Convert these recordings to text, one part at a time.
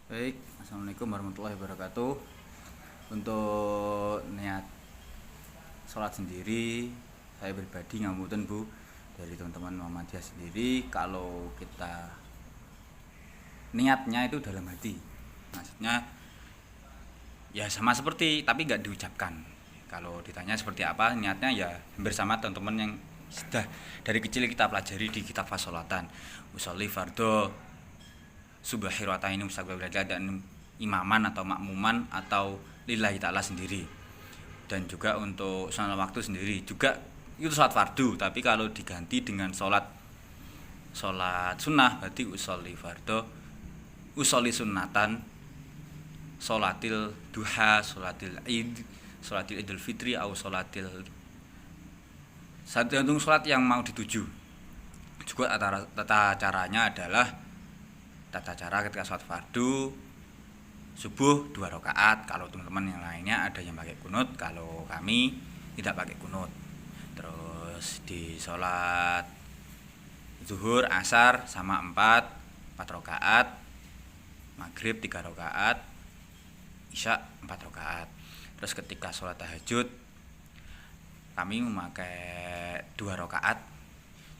Baik, assalamualaikum warahmatullahi wabarakatuh. Untuk niat sholat sendiri, saya pribadi ngapunten Bu, dari teman-teman Muhammadiyah sendiri, kalau kita niatnya itu dalam hati, maksudnya ya sama seperti tapi nggak diucapkan. Kalau ditanya seperti apa niatnya, ya bersama teman-teman yang sudah dari kecil kita pelajari di kitab fasolatan, usolli fardo subahi ini mustaqbil dan imaman atau makmuman atau lillahi ta'ala sendiri. Dan juga untuk sholat waktu sendiri juga itu sholat fardu, tapi kalau diganti dengan sholat sunnah berarti usolli fardo, usolli sunnatan, sholatil duha, sholatil id, sholatil idul fitri atau sholatil tergantung sholat yang mau dituju. Juga tata caranya adalah tata cara ketika sholat fardu subuh 2 rakaat. Kalau teman-teman yang lainnya ada yang pakai kunut, kalau kami tidak pakai kunut. Terus di sholat zuhur asar sama 4 rakaat, maghrib 3 rakaat, isya 4 rakaat. Terus ketika sholat tahajud kami memakai 2 rakaat,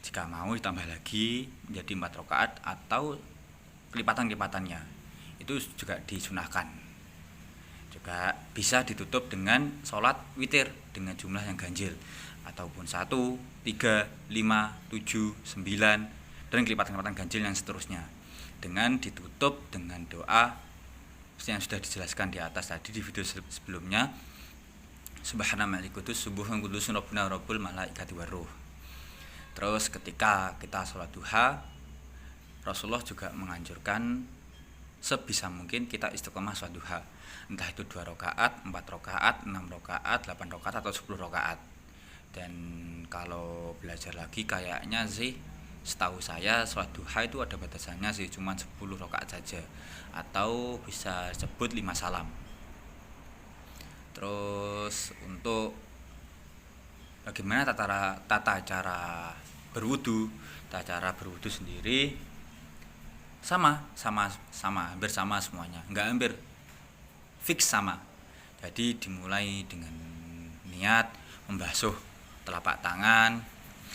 jika mau ditambah lagi menjadi 4 rakaat atau kelipatan-kelipatannya, itu juga disunahkan. Juga bisa ditutup dengan sholat witir dengan jumlah yang ganjil, ataupun 1, 3, 5, 7, 9 dan kelipatan-kelipatan ganjil yang seterusnya, dengan ditutup dengan doa yang sudah dijelaskan di atas tadi di video sebelumnya, Subhana Malikudus Subuhun Kudus Rabbuna Rabbul Malaikati Waruh. Terus ketika kita sholat duha, Rasulullah juga menganjurkan sebisa mungkin kita istiqomah sholat duha, entah itu 2 rakaat, 4 rakaat, 6 rakaat, 8 rakaat atau 10 rakaat. Dan kalau belajar lagi kayaknya sih setahu saya sholat duha itu ada batasannya sih, cuma 10 rakaat saja, atau bisa sebut 5 salam. Terus untuk bagaimana tata cara berwudu, sendiri sama hampir sama semuanya, nggak hampir, fix sama. Jadi dimulai dengan niat membasuh telapak tangan,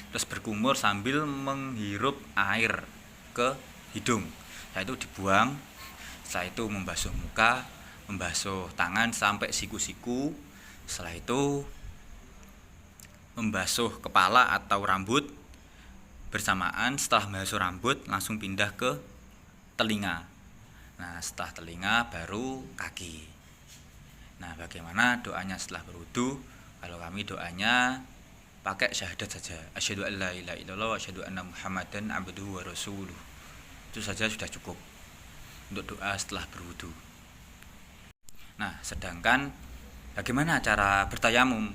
terus berkumur sambil menghirup air ke hidung, setelah itu dibuang. Setelah itu membasuh muka, membasuh tangan sampai siku-siku. Setelah itu membasuh kepala atau rambut bersamaan. Setelah membasuh rambut langsung pindah ke telinga. Nah, setelah telinga baru kaki. Nah, bagaimana doanya setelah berwudu? Kalau kami doanya pakai syahadat saja, asyhadu an la ilaha illallah wa asyhadu anna muhammadan abduhu wa rasuluh. Itu saja sudah cukup untuk doa setelah berwudu. Nah, sedangkan bagaimana cara bertayamum?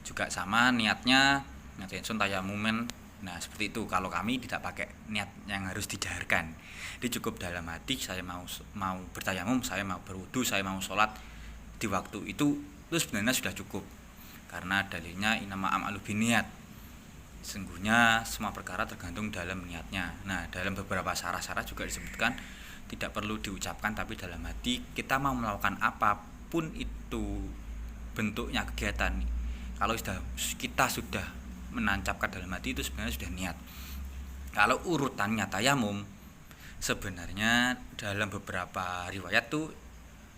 Juga sama niatnya, niat insun tayamumen. Nah, seperti itu. Kalau kami tidak pakai niat yang harus dijaharkan. Jadi cukup dalam hati, saya mau bertayamum, saya mau berwudu, saya mau sholat di waktu itu sebenarnya sudah cukup. Karena dalilnya innama a'malu binniyat. Sesungguhnya semua perkara tergantung dalam niatnya. Nah, dalam beberapa syarah-syarah juga disebutkan tidak perlu diucapkan, tapi dalam hati kita mau melakukan apapun itu bentuknya kegiatan, kalau kita sudah menancapkan dalam hati, itu sebenarnya sudah niat. Kalau urutannya tayamum, sebenarnya dalam beberapa riwayat tuh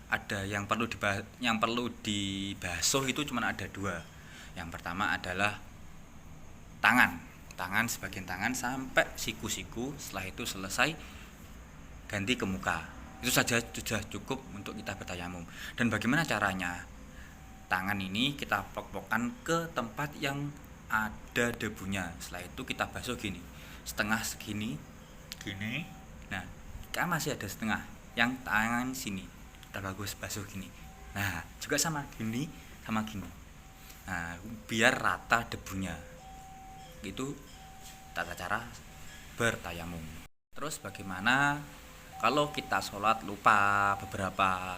ada yang perlu dibasuh itu cuma ada 2. Yang pertama adalah tangan sebagian tangan sampai siku-siku. Setelah itu selesai ganti ke muka. Itu saja sudah cukup untuk kita bertayamum. Dan bagaimana caranya? Tangan ini kita pok-pokan ke tempat yang ada debunya. Setelah itu kita basuh gini, setengah segini, gini. Nah, kan masih ada setengah yang tangan sini, kita bagus basuh gini. Nah, juga sama gini sama gini. Nah, biar rata debunya. Itu tata cara bertayamum. Terus bagaimana kalau kita sholat lupa beberapa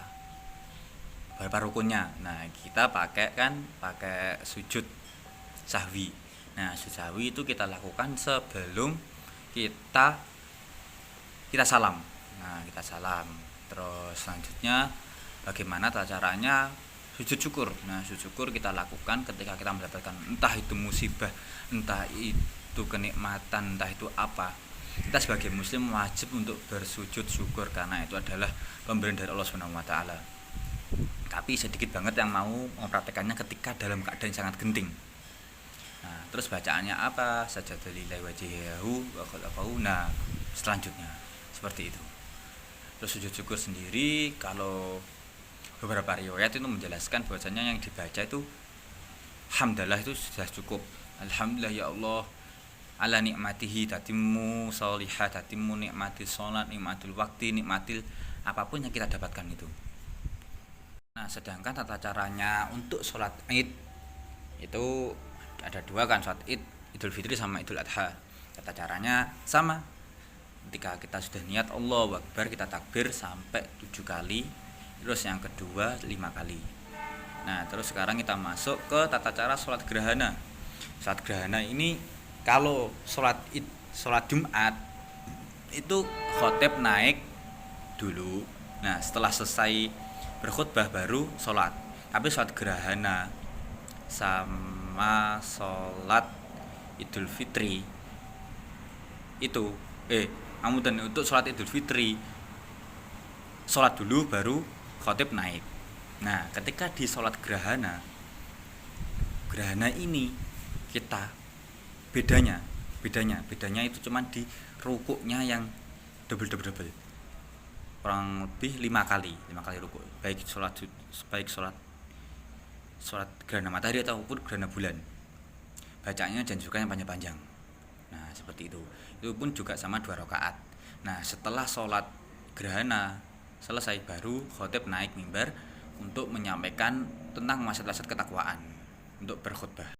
rukunnya? Nah, kita pakai sujud sahwi. Nah, sujud sahwi itu kita lakukan sebelum kita salam. Nah, kita salam. Terus selanjutnya bagaimana tata caranya sujud syukur. Nah, sujud syukur kita lakukan ketika kita mendapatkan entah itu musibah, entah itu kenikmatan, entah itu apa. Kita sebagai muslim wajib untuk bersujud syukur karena itu adalah pemberian dari Allah Subhanahu wa taala. Tapi sedikit banget yang mau mempraktekannya ketika dalam keadaan sangat genting. Nah, terus bacaannya apa? Sajada lillahi wajhihi wa khalaqahu. Nah, selanjutnya seperti itu. Terus sujud syukur sendiri, kalau beberapa riwayat itu menjelaskan bahwasanya yang dibaca itu hamdalah itu sudah cukup. Alhamdulillah ya Allah ala nikmatihi tatimmu sholihah, tatimmu nikmati sholat, nikmatul waktu, nikmatil apapun yang kita dapatkan itu. Nah, sedangkan tata caranya untuk sholat id itu ada dua kan, sholat id, idul fitri sama idul adha. Tata caranya sama. Ketika kita sudah niat Allahu Akbar, kita takbir sampai 7 kali. Terus yang kedua 5 kali. Nah, terus sekarang kita masuk ke tata cara sholat gerhana. Sholat gerhana ini kalau sholat Jumat itu khotib naik dulu. Nah, setelah selesai berkhutbah baru sholat. Tapi sholat gerhana sama sholat idul fitri itu kemudian untuk sholat idul fitri sholat dulu baru khotib naik. Nah, ketika di sholat gerhana ini kita bedanya itu cuman di rukuknya yang double kurang lebih 5 kali rukuk, baik sholat gerhana matahari ataupun gerhana bulan. Bacanya dan juga yang panjang-panjang. Nah, seperti itu pun juga sama 2 rakaat. Nah, setelah sholat gerhana selesai baru khotib naik mimbar untuk menyampaikan tentang masalah ketakwaan untuk berkhutbah.